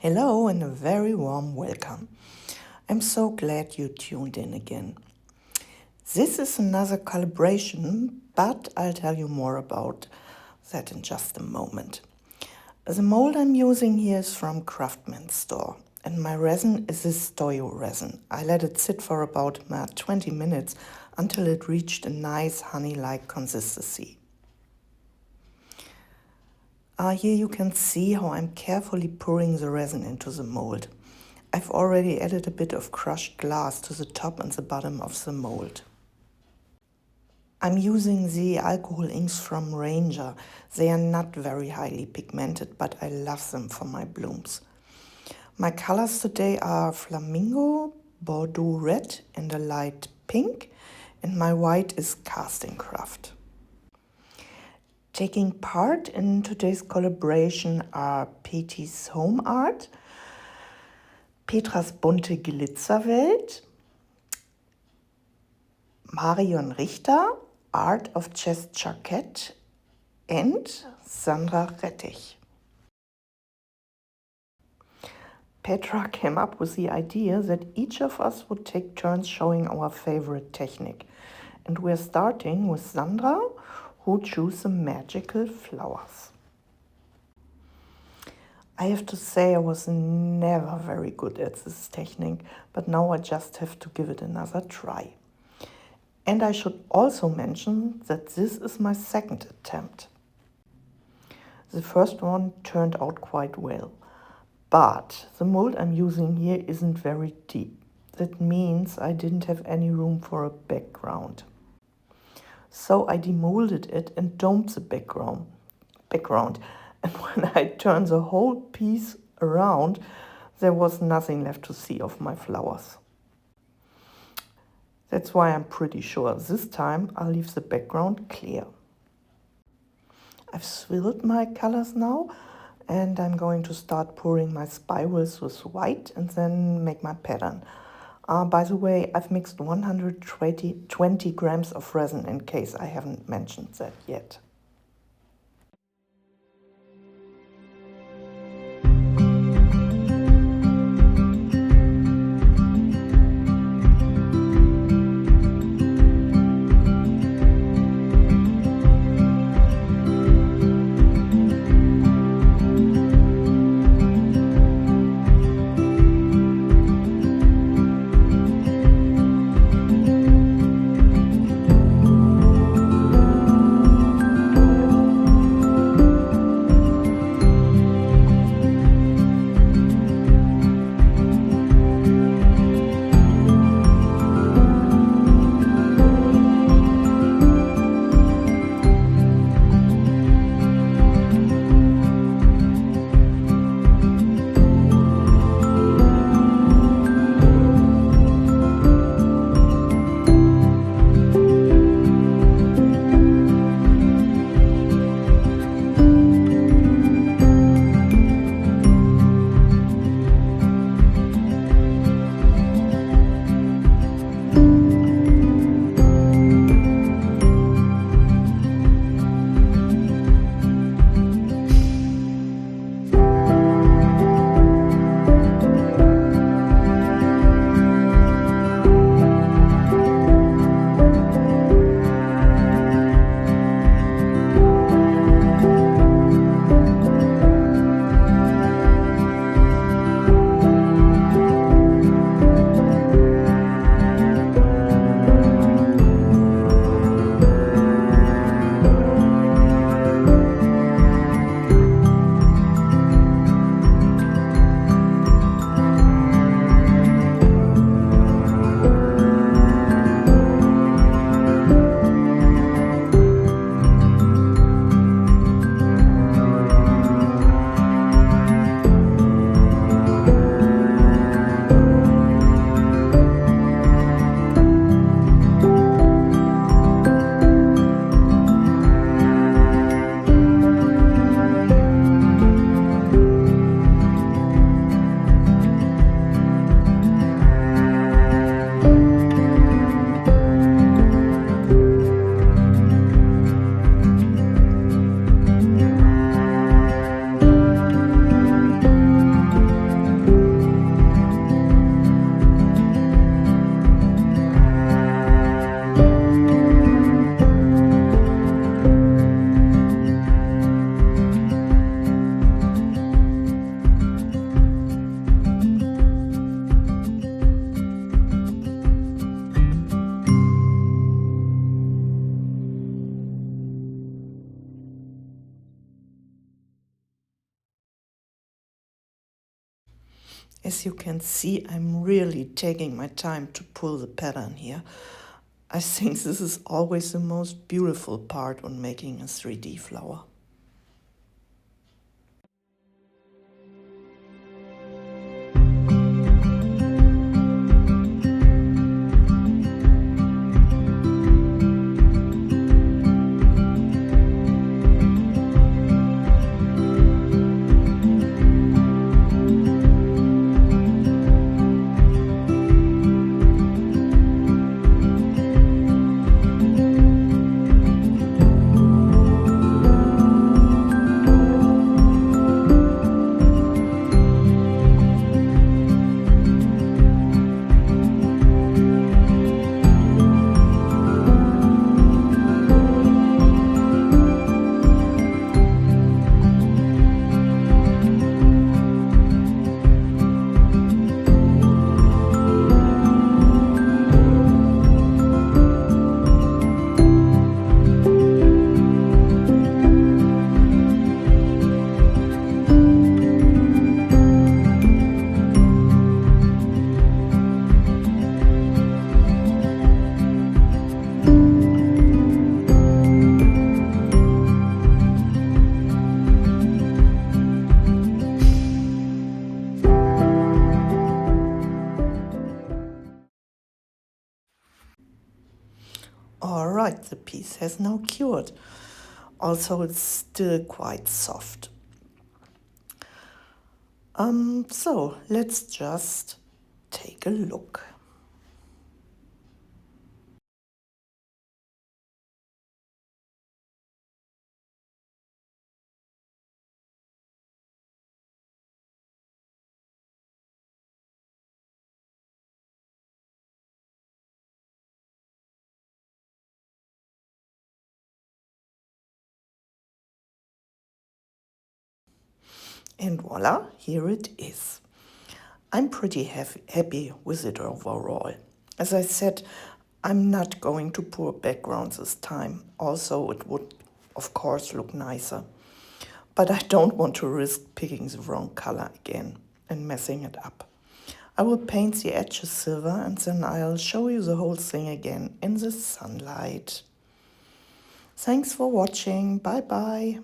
Hello and a very warm welcome. I'm so glad you tuned in again. This is another collaboration, but I'll tell you more about that in just a moment. The mold I'm using here is from Craftman store, and my resin is Istoyo Resin. I let it sit for about 20 minutes until it reached a nice honey-like consistency. Here you can see how I'm carefully pouring the resin into the mold. I've already added a bit of crushed glass to the top and the bottom of the mold. I'm using the alcohol inks from Ranger. They are not very highly pigmented, but I love them for my blooms. My colors today are Flamingo, Bordeaux Red and a light pink, and my white is Casting Craft. Taking part in today's collaboration are Peti's Home Art, Petras bunte Glitzerwelt, Marion Richter, Art of Chest Jacket, and Sandra Rettich. Petra came up with the idea that each of us would take turns showing our favorite technique. And we're starting with Sandra, who chose the magical flowers. I have to say I was never very good at this technique, but now I just have to give it another try. And I should also mention that this is my second attempt. The first one turned out quite well, but the mold I'm using here isn't very deep. That means I didn't have any room for a background. So I demolded it and domed the background. And when I turned the whole piece around, there was nothing left to see of my flowers. That's why I'm pretty sure this time I'll leave the background clear. I've swirled my colors now, and I'm going to start pouring my spirals with white and then make my pattern. By the way, I've mixed 120 grams of resin in case I haven't mentioned that yet. As you can see, I'm really taking my time to pull the pattern here. I think this is always the most beautiful part when making a 3D flower. Alright, the piece has now cured. Also, it's still quite soft. So let's just take a look. And voila, here it is. I'm pretty happy with it overall. As I said, I'm not going to pour backgrounds this time. Also, it would, of course, look nicer. But I don't want to risk picking the wrong color again and messing it up. I will paint the edges silver and then I'll show you the whole thing again in the sunlight. Thanks for watching. Bye bye.